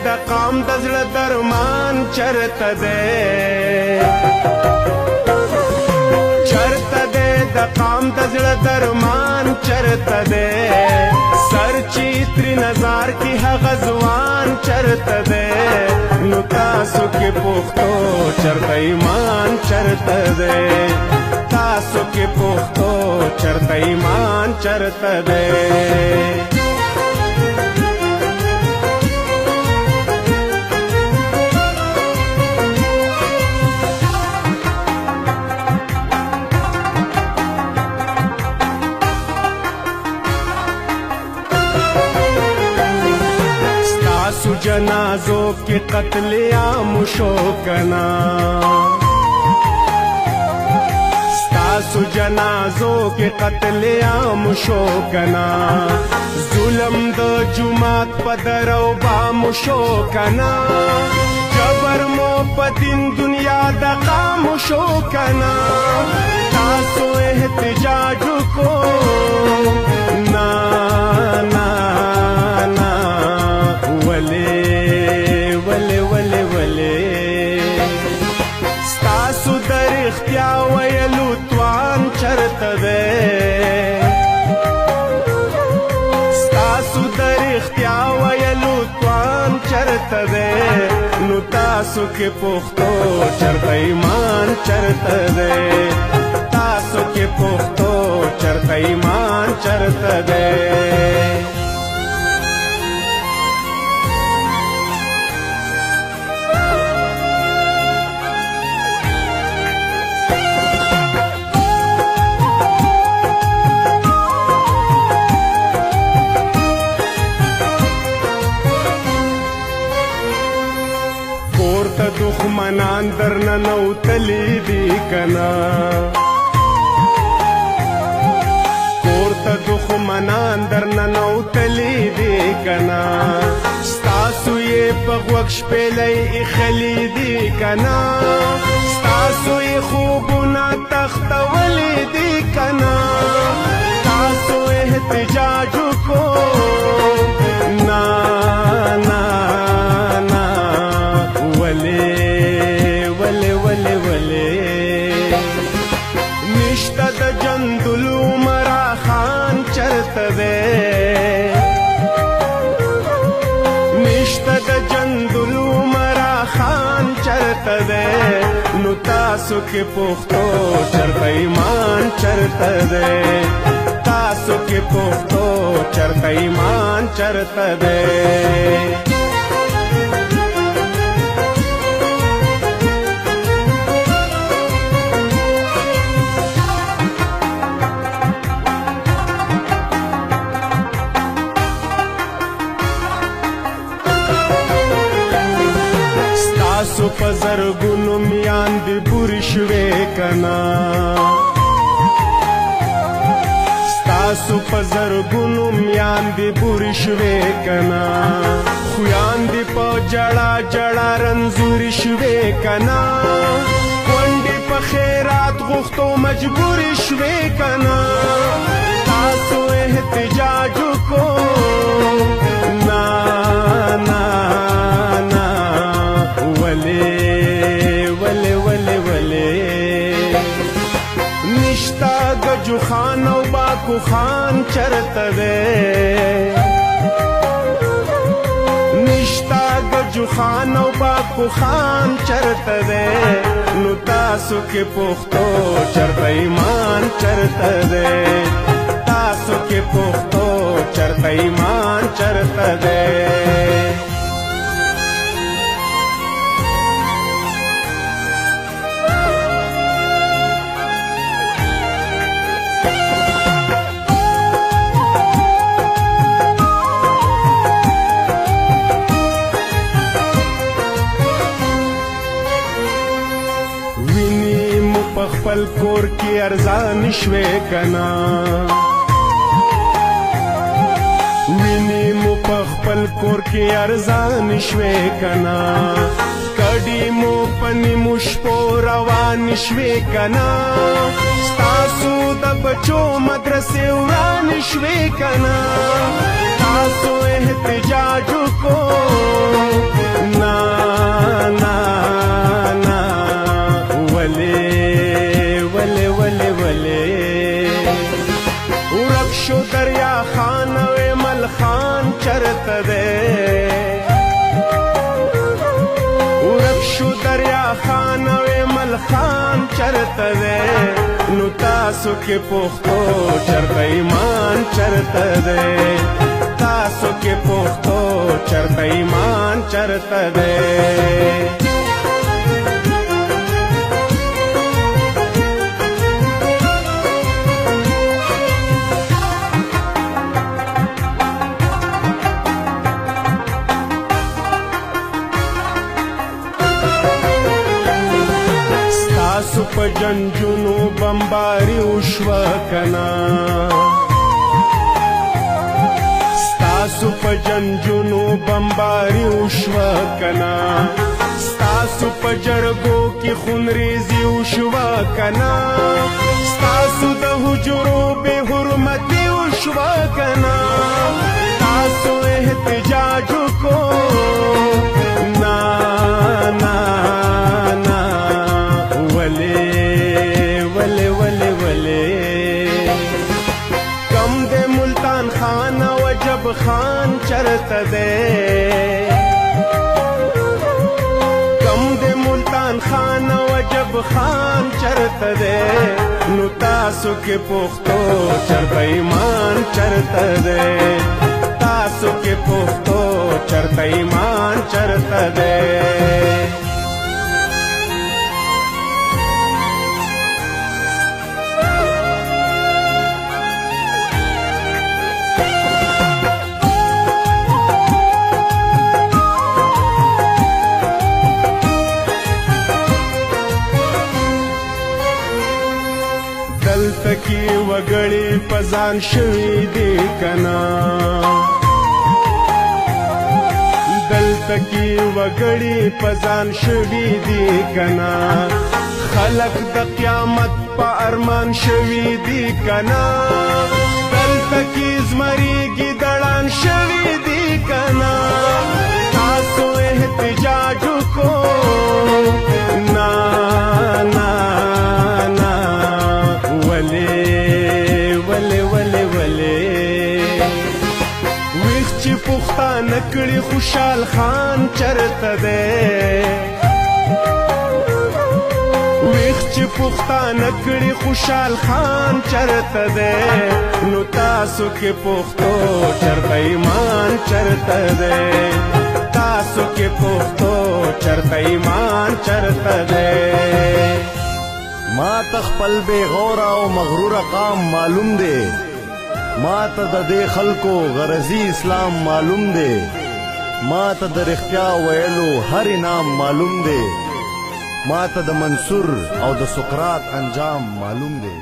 د قام د زړه درمان چرته دی چرته دی د قام د زړه درمان چرته دی سر چې ترې نظر کې هغه ځوان چرته دی نو تاسو کې پښتو چرته ایمان چرته دی تاسو کې پښتو چرته ایمان چرته دی ستاسو جنازو کې قتل عام شو کنا ستاسو جنازو کې قتل عام شو کنا ظلم د جماعت په درو بام شو کنا جبر مو په دین دنیا د قام شو کنا تاسو احتجاج کو نا نا نا ستاسو در اختیا ویلو توان چرته دی ستاسو در اختیا ویلو توان چرته دی نو تاسو کې پښتو چرته ایمان چرته دی تاسو کې پښتو چرته ایمان چرته دی دښمنان درنه نوتلی دي کنا کور ته دښمنان درنه نوتلی دي کنا ستاسو یې په غوږ شپېلۍ ایښلي دي کنا ستاسو یې خوبونه تختولی دي کنا تاسو احتجاج وکړو نا نا نشته د جندلو مرا خان چرته دی نشته د جندلو مرا خان چرته دی نو تاسو کې پښتو چرته ایمان چرته دی تاسو کې پښتو چرته ایمان چرته دی ستاسو په زرګونو میاندې بورې شوې کنا ستاسو په زرګونو میاندې بورې شوې کنا خویاندې په جړا جړا رنځورې شوې کنا کونډې په خیرات غوښتو مجبورې شوې کنا تاسو احتجاج وکړو نا نا نشتا گجو خان او باکو خان چرته دی نشتا گجو خان او باکو خان چرته دی نو تاسو کې پښتو چرته ایمان چرته دی تاسو کې پښتو چرته ایمان چرته دی خپل کور کې ارزان شوې کنا ویني مو په خپل کور کې ارزان شوې کنا ګډي مو پني مشپو روان شوي کنا ستاسو د بچو مدرسې وران شوي کنا تاسو احتجاج کو نا نا نا ولې ولې ولې ولې ورک شو دریا خان او مل خان چرته دی ورک شو دریا خان او مل خان چرته دی نو تاسو کې پښتو چرته ایمان چرته دی تاسو کې پښتو چرته ایمان چرته دی ستاسو په جنجونو بمباري وشوه کنا ستاسو په جنجونو بمباري وشوه کنا ستاسو په جرګو کې خونریزي وشوه کنا ستاسو د حجرو بې حرمتي وشوه کنا تاسو احتجاج کو نا نا نا جب خان چرته دی کم د ملتان خان او جب خان چرته دی نو تاسو کې پښتو چرته ایمان چرته دی تاسو کې پښتو چرته ایمان چرته دی دلته کې وګړي پزان شوي دي کنا دلته کې وګړي پزان شوي دي کنا خلق د قیامت په ارمان شوي دي کنا دلته کې زمري ګیدړان شوي دي کنا تاسو احتجاج کو نا نا نا پښتانه کړي خوشحال خان چرته دی ویښ چې پښتانه کړي خوشحال خان چرته دی نو تاسو کې پښتو چرته ایمان چرته دی تاسو کې پښتو چرته ایمان چرته دی ما ته خپل بے غوره او مغروره قام معلوم دی ما ته د دې خلکو غرضی اسلام معلوم دی ما ته د رښتیا ویلو هر انعام معلوم دی ما ته د منصور او د سقراط انجام معلوم دی